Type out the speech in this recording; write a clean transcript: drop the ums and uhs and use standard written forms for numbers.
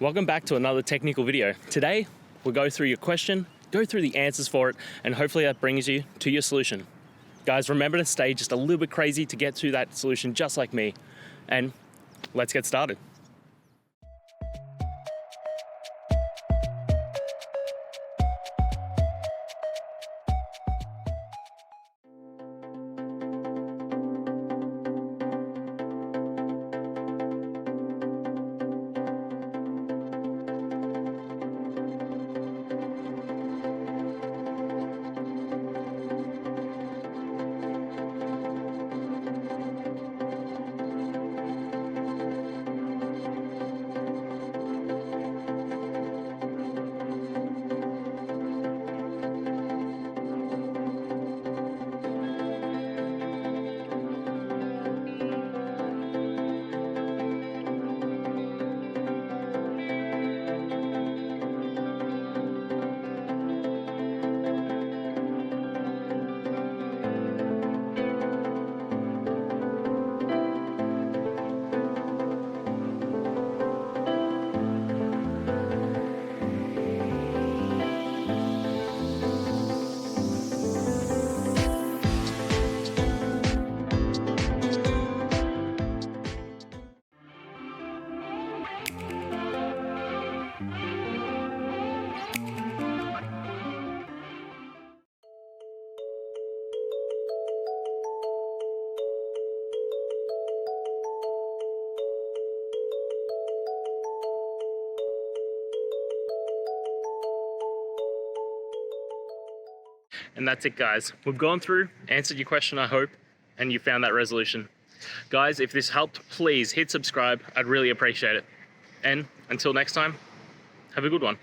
Welcome back to another technical video. Today, we'll go through your question, go through the answers for it, and hopefully that brings you to your solution. Guys, remember to stay just a little bit crazy to get to that solution just like me. And let's get started. And that's it, guys. We've gone through, answered your question, I hope, and you found that resolution. Guys, if this helped, please hit subscribe. I'd really appreciate it. And until next time, have a good one.